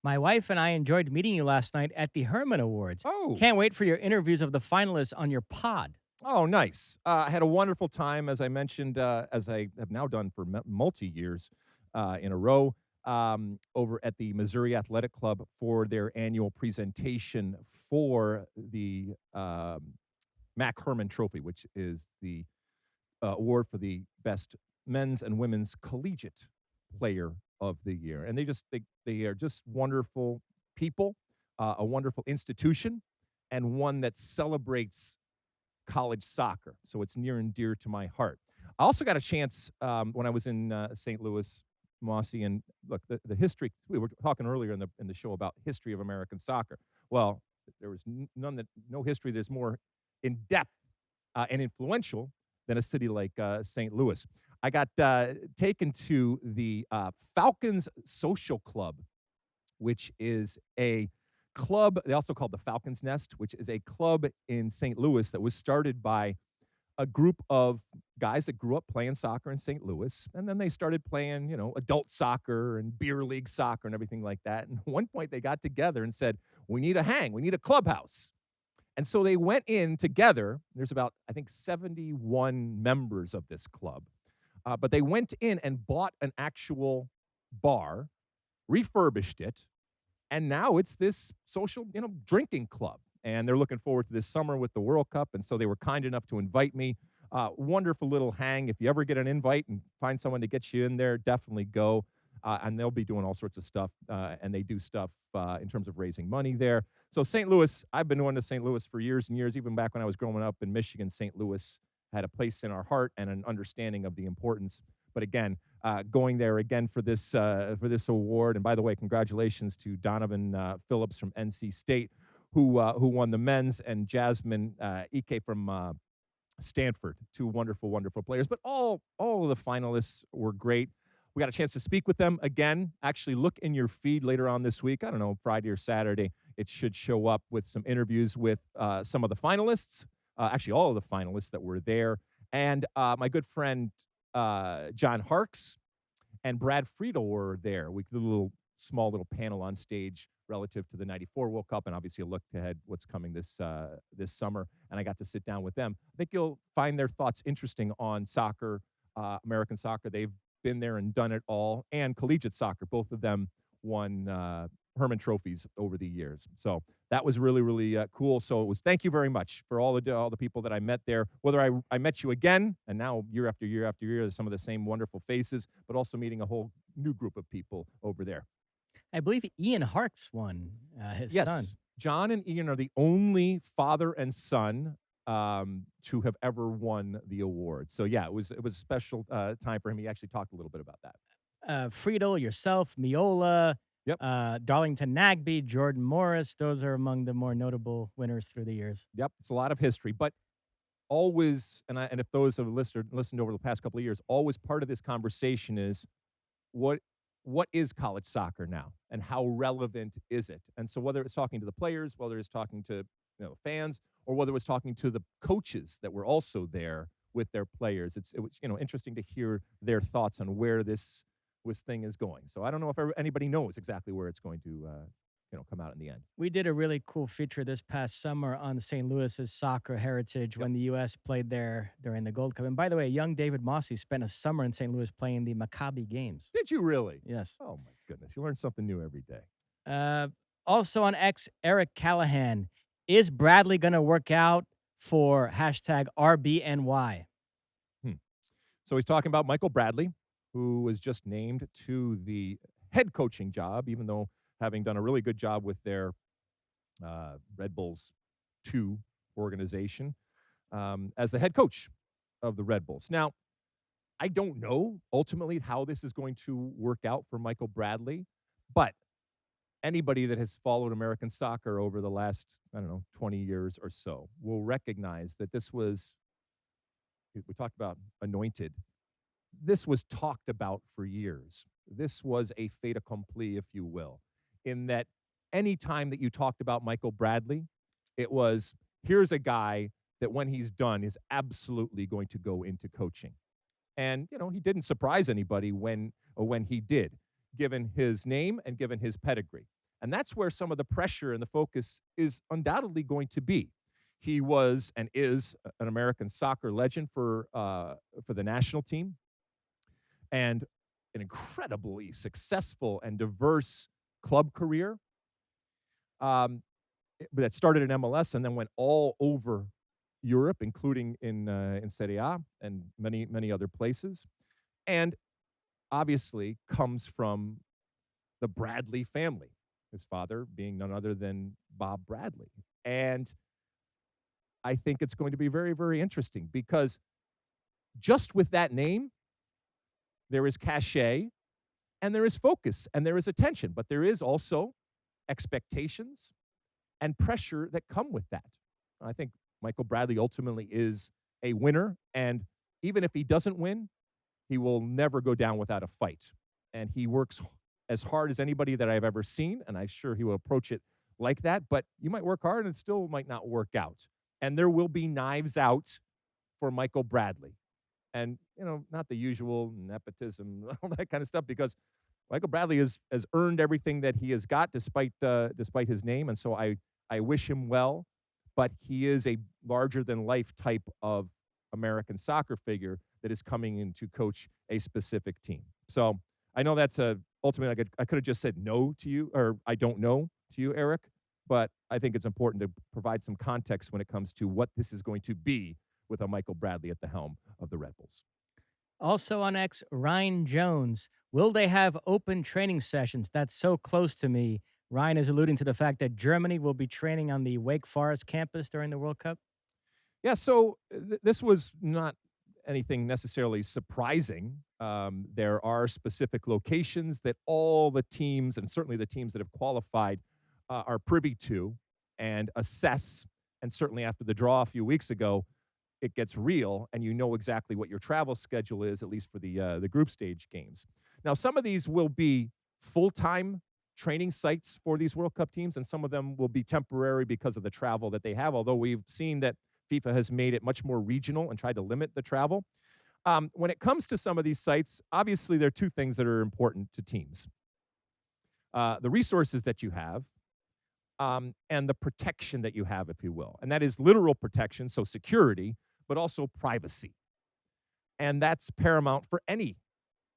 My wife and I enjoyed meeting you last night at the Hermann Awards. Oh. Can't wait for your interviews of the finalists on your pod. Oh, nice. I had a wonderful time, as I mentioned, as I have now done for multi-years in a row, over at the Missouri Athletic Club for their annual presentation for the Mac Hermann Trophy, which is the award for the best men's and women's collegiate player of the year. And they are just wonderful people, a wonderful institution, and one that celebrates college soccer. So it's near and dear to my heart. I also got a chance when I was in St. Louis, Mosse, and look, the history, we were talking earlier in the show about history of American soccer. Well, there was no history that's more in-depth and influential than a city like St. Louis. I got taken to the Falcons Social Club, which is a club, they also call the Falcons Nest, which is a club in St. Louis that was started by a group of guys that grew up playing soccer in St. Louis, and then they started playing, adult soccer and beer league soccer and everything like that. And at one point they got together and said, we need a clubhouse. And so they went in together. There's about, I think, 71 members of this club. But they went in and bought an actual bar, refurbished it, and now it's this social, drinking club. And they're looking forward to this summer with the World Cup. And so they were kind enough to invite me. Wonderful little hang. If you ever get an invite and find someone to get you in there, definitely go. And they'll be doing all sorts of stuff. And they do stuff in terms of raising money there. So St. Louis, I've been going to St. Louis for years and years. Even back when I was growing up in Michigan, St. Louis had a place in our heart and an understanding of the importance. But again, going there again for this award. And by the way, congratulations to Donovan Phillips from NC State, who won the men's, and Jasmine Ike from Stanford. Two wonderful, wonderful players. But all of the finalists were great. We got a chance to speak with them again. Actually, look in your feed later on this week. I don't know, Friday or Saturday. It should show up with some interviews with some of the finalists. Actually, all of the finalists that were there. And my good friend John Harkes and Brad Friedel were there. We did a small little panel on stage relative to the '94 World Cup, and obviously a look ahead what's coming this summer. And I got to sit down with them. I think you'll find their thoughts interesting on soccer, American soccer. They've been there and done it all, and collegiate soccer. Both of them won Hermann trophies over the years. So that was really, really cool. So it was, thank you very much for all the people that I met there. Whether I met you again, and now year after year after year, some of the same wonderful faces, but also meeting a whole new group of people over there. I believe Ian Harkes won, his Yes, son. John and Ian are the only father and son to have ever won the award. So yeah, it was a special time for him. He actually talked a little bit about that. Friedel, yourself, Miola, Yep. Darlington Nagbe, Jordan Morris. Those are among the more notable winners through the years. Yep, it's a lot of history, but always, and if those have listened over the past couple of years, always part of this conversation is what is college soccer now, and how relevant is it? And so whether it's talking to the players, whether it's talking to fans, or whether it was talking to the coaches that were also there with their players, it was interesting to hear their thoughts on where this thing is going. So I don't know if anybody knows exactly where it's going to come out in the end. We did a really cool feature this past summer on St. Louis's soccer heritage when the U.S. played there during the Gold Cup. And by the way, young David Mosse spent a summer in St. Louis playing the Maccabi games. Did you really? Yes. Oh, my goodness. You learn something new every day. Also on X, Eric Callahan. Is Bradley going to work out for #RBNY? So he's talking about Michael Bradley, who was just named to the head coaching job, even though having done a really good job with their Red Bulls 2 organization as the head coach of the Red Bulls. Now, I don't know ultimately how this is going to work out for Michael Bradley, but anybody that has followed American soccer over the last, 20 years or so will recognize that this was, we talked about anointed. This was talked about for years. This was a fait accompli, if you will, in that any time that you talked about Michael Bradley, it was, here's a guy that when he's done is absolutely going to go into coaching. And, he didn't surprise anybody when he did, given his name and given his pedigree. And that's where some of the pressure and the focus is undoubtedly going to be. He was and is an American soccer legend for the national team, and an incredibly successful and diverse club career that started in MLS and then went all over Europe, including in Serie A and many, many other places. And obviously comes from the Bradley family, his father being none other than Bob Bradley. And I think it's going to be very, very interesting because just with that name, there is cachet and there is focus and there is attention, but there is also expectations and pressure that come with that. I think Michael Bradley ultimately is a winner, and even if he doesn't win, he will never go down without a fight. And he works as hard as anybody that I've ever seen, and I'm sure he will approach it like that, but you might work hard and it still might not work out. And there will be knives out for Michael Bradley. And, not the usual nepotism, all that kind of stuff, because Michael Bradley has earned everything that he has got despite his name. And so I wish him well, but he is a larger-than-life type of American soccer figure that is coming in to coach a specific team. So I know that's ultimately, I could have just said no to you, or I don't know to you, Eric, but I think it's important to provide some context when it comes to what this is going to be with a Michael Bradley at the helm of the Red Bulls. Also on X, Ryan Jones. Will they have open training sessions? That's so close to me. Ryan is alluding to the fact that Germany will be training on the Wake Forest campus during the World Cup. Yeah, so this was not anything necessarily surprising. There are specific locations that all the teams, and certainly the teams that have qualified, are privy to. and assess. And certainly after the draw a few weeks ago, it gets real, and you know exactly what your travel schedule is, at least for the group stage games. Now, some of these will be full-time training sites for these World Cup teams, and some of them will be temporary because of the travel that they have, although we've seen that FIFA has made it much more regional and tried to limit the travel. When it comes to some of these sites, obviously there are two things that are important to teams. The resources that you have, and the protection that you have, if you will. And that is literal protection, so security, but also privacy. And that's paramount for any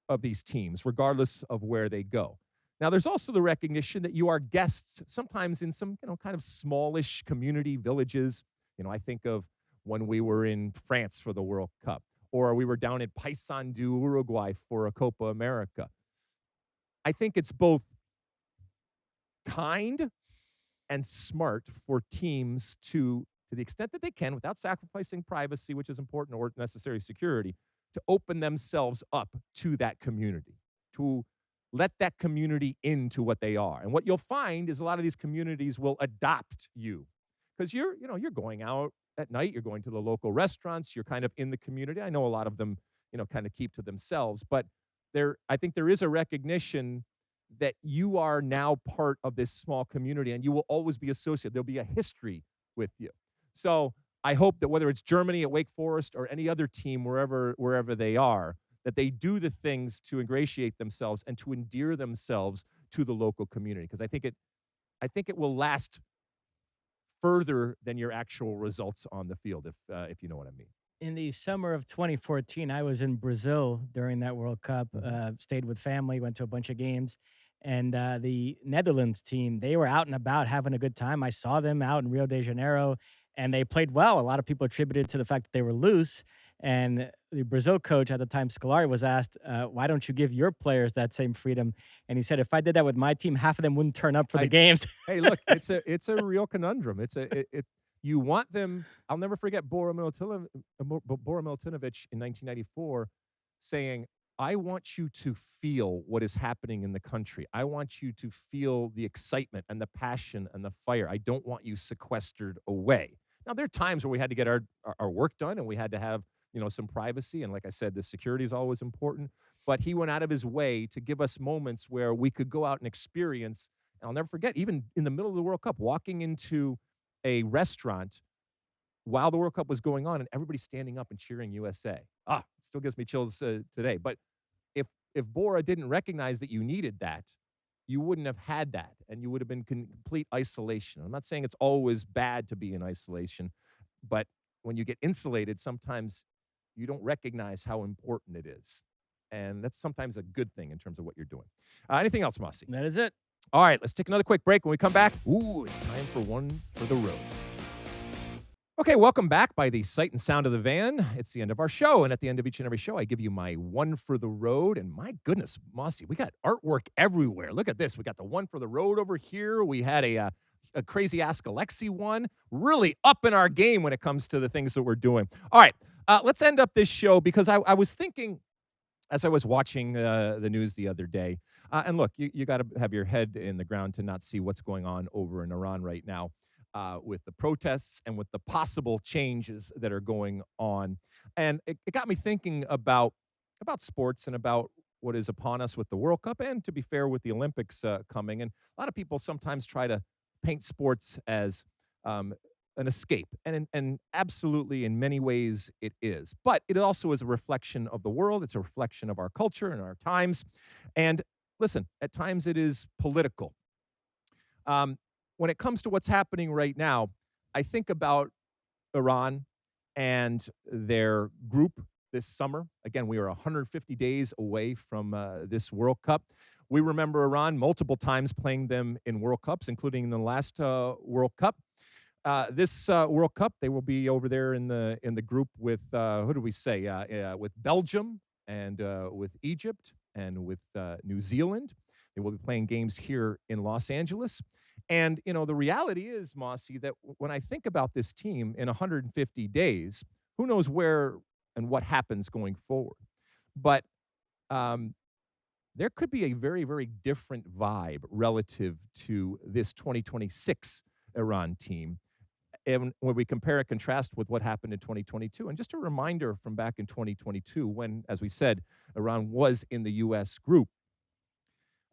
of these teams, regardless of where they go. Now, there's also the recognition that you are guests, sometimes in some, kind of smallish community villages. I think of when we were in France for the World Cup, or we were down at Paysandú, Uruguay for a Copa America. I think it's both kind and smart for teams to the extent that they can, without sacrificing privacy, which is important, or necessary security, to open themselves up to that community, to let that community into what they are. And what you'll find is a lot of these communities will adopt you, because you're going out at night, you're going to the local restaurants, you're kind of in the community. I know a lot of them, kind of keep to themselves, but I think there is a recognition that you are now part of this small community, and you will always be associated. There'll be a history with you. So I hope that whether it's Germany at Wake Forest or any other team, wherever they are, that they do the things to ingratiate themselves and to endear themselves to the local community, because I think it will last further than your actual results on the field, if you know what I mean. In the summer of 2014, I was in Brazil during that World Cup, stayed with family, went to a bunch of games. And the Netherlands team, they were out and about having a good time. I saw them out in Rio de Janeiro, and they played well. A lot of people attributed it to the fact that they were loose. And the Brazil coach at the time, Scolari, was asked, why don't you give your players that same freedom? And he said, if I did that with my team, half of them wouldn't turn up for the games. Hey, look, it's a real conundrum. You want them. I'll never forget Bora Milutinovic in 1994 saying, I want you to feel what is happening in the country. I want you to feel the excitement and the passion and the fire. I don't want you sequestered away. Now, there are times where we had to get our work done, and we had to have, some privacy. And like I said, the security is always important. But he went out of his way to give us moments where we could go out and experience. And I'll never forget, even in the middle of the World Cup, walking into a restaurant while the World Cup was going on and everybody standing up and cheering USA. It still gives me chills today. But if Bora didn't recognize that you needed that, you wouldn't have had that, and you would have been complete isolation. I'm not saying it's always bad to be in isolation, but when you get insulated, sometimes you don't recognize how important it is. And that's sometimes a good thing in terms of what you're doing. Anything else, Mosse? That is it. All right, let's take another quick break. When we come back, it's time for One for the Road. Okay, welcome back by the sight and sound of the van. It's the end of our show, and at the end of each and every show, I give you my One for the Road. And my goodness, Mosse, we got artwork everywhere. Look at this. We got the One for the Road over here. We had a crazy AskAlexi one. Really up in our game when it comes to the things that we're doing. All right, let's end up this show because I was thinking as I was watching the news the other day, and look, you got to have your head in the ground to not see what's going on over in Iran right now. With the protests and with the possible changes that are going on. And it got me thinking about sports and about what is upon us with the World Cup and, to be fair, with the Olympics coming. And a lot of people sometimes try to paint sports as an escape. And absolutely, in many ways, it is. But it also is a reflection of the world. It's a reflection of our culture and our times. And listen, at times it is political. When it comes to what's happening right now, I think about Iran and their group this summer. Again, we are 150 days away from this World Cup. We remember Iran multiple times playing them in World Cups, including in the last World Cup. This World Cup, they will be over there in the group with who do we say? With Belgium and with Egypt and with New Zealand. They will be playing games here in Los Angeles. And, the reality is, Mosse, that when I think about this team in 150 days, who knows where and what happens going forward. But there could be a very, very different vibe relative to this 2026 Iran team. And when we compare and contrast with what happened in 2022, and just a reminder from back in 2022, when, as we said, Iran was in the U.S. group,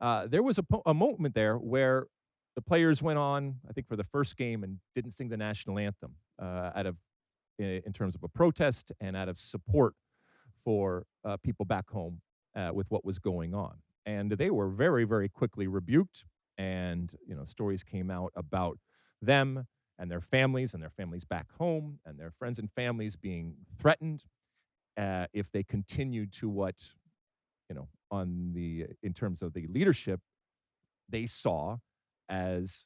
there was a moment there where the players went on, I think, for the first game and didn't sing the national anthem in terms of a protest and out of support for people back home with what was going on. And they were very, very quickly rebuked, and stories came out about them and their families back home, and their friends and families being threatened if they continued to what, in terms of the leadership, they saw as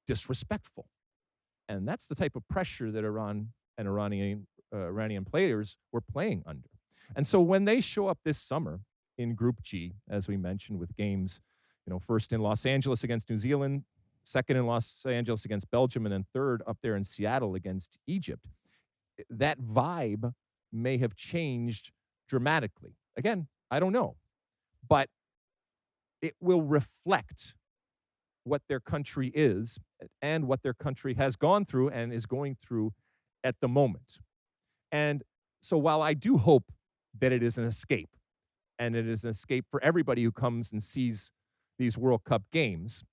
disrespectful. And that's the type of pressure that Iran and Iranian players were playing under. And so when they show up this summer in Group G, as we mentioned, with games, first in Los Angeles against New Zealand, second in Los Angeles against Belgium, and then third up there in Seattle against Egypt, that vibe may have changed dramatically. Again, I don't know, but it will reflect what their country is and what their country has gone through and is going through at the moment. And so while I do hope that it is an escape, and it is an escape for everybody who comes and sees these World Cup games,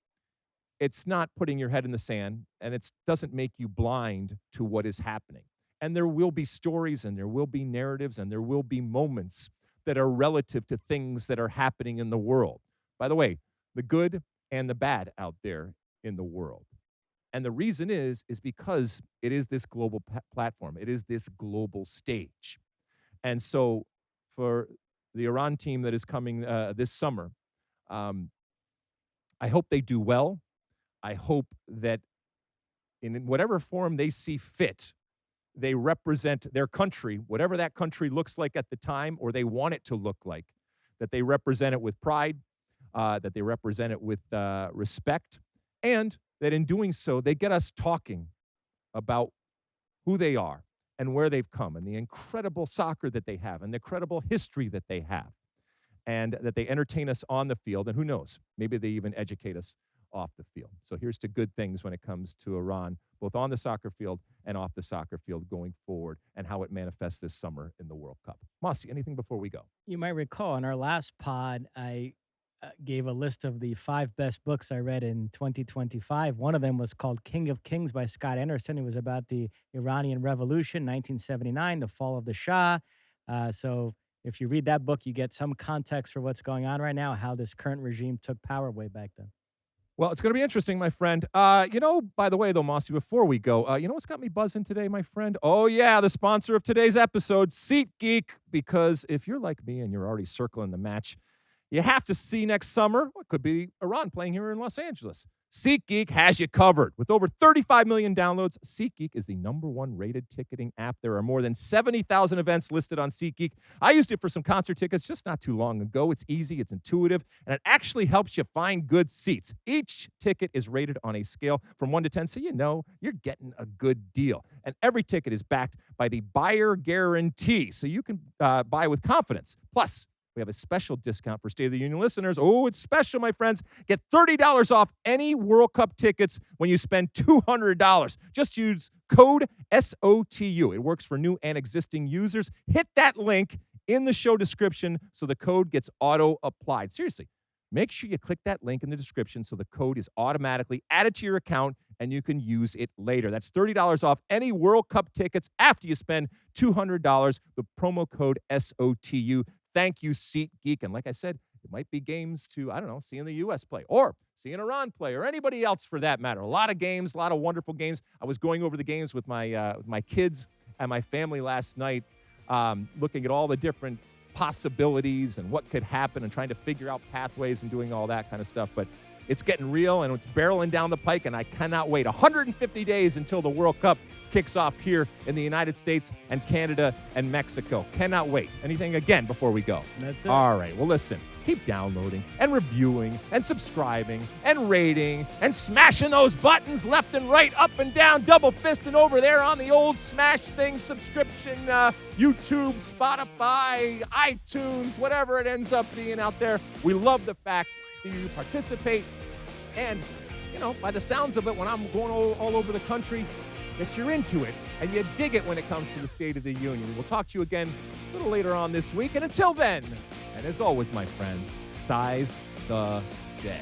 it's not putting your head in the sand, and it doesn't make you blind to what is happening. And there will be stories, and there will be narratives, and there will be moments that are relative to things that are happening in the world. By the way, the good and the bad out there in the world. And the reason is because it is this global platform. It is this global stage. And so for the Iran team that is coming this summer, I hope they do well. I hope that in whatever form they see fit, they represent their country, whatever that country looks like at the time, or they want it to look like, that they represent it with pride, that they represent it with respect, and that in doing so, they get us talking about who they are and where they've come and the incredible soccer that they have and the incredible history that they have, and that they entertain us on the field. And who knows, maybe they even educate us off the field. So here's to good things when it comes to Iran, both on the soccer field and off the soccer field going forward, and how it manifests this summer in the World Cup. Mosse, anything before we go? You might recall in our last pod, I gave a list of the 5 best books I read in 2025. One of them was called King of Kings by Scott Anderson. It was about the Iranian Revolution, 1979, the fall of the Shah. So if you read that book, you get some context for what's going on right now, how this current regime took power way back then. Well, it's going to be interesting, my friend. By the way, though, Mosse, before we go, you know what's got me buzzing today, my friend? Oh, yeah, the sponsor of today's episode, SeatGeek. Because if you're like me and you're already circling the match, you have to see next summer, what could be Iran playing here in Los Angeles. SeatGeek has you covered. With over 35 million downloads, SeatGeek is the #1 rated ticketing app. There are more than 70,000 events listed on SeatGeek. I used it for some concert tickets just not too long ago. It's easy, it's intuitive, and it actually helps you find good seats. Each ticket is rated on a scale from 1 to 10, so you know you're getting a good deal. And every ticket is backed by the buyer guarantee, so you can buy with confidence. Plus, we have a special discount for State of the Union listeners. Oh, it's special, my friends. Get $30 off any World Cup tickets when you spend $200. Just use code SOTU. It works for new and existing users. Hit that link in the show description so the code gets auto-applied. Seriously, make sure you click that link in the description so the code is automatically added to your account and you can use it later. That's $30 off any World Cup tickets after you spend $200. The promo code SOTU. Thank you, SeatGeek. And like I said, it might be games to, seeing the U.S. play or seeing Iran play or anybody else for that matter. A lot of games, a lot of wonderful games. I was going over the games with my kids and my family last night, looking at all the different possibilities and what could happen and trying to figure out pathways and doing all that kind of stuff. But it's getting real and it's barreling down the pike, and I cannot wait. 150 days until the World Cup kicks off here in the United States and Canada and Mexico. Cannot wait. Anything again before we go? That's it. All right. Well, listen. Keep downloading and reviewing and subscribing and rating and smashing those buttons left and right, up and down, double fisting over there on the old smash thing subscription, YouTube, Spotify, iTunes, whatever it ends up being out there. We love the fact that you participate, and you know, by the sounds of it, when I'm going all over the country, that you're into it and you dig it when it comes to the State of the Union. We'll talk to you again a little later on this week. And until then, and as always, my friends, size the day.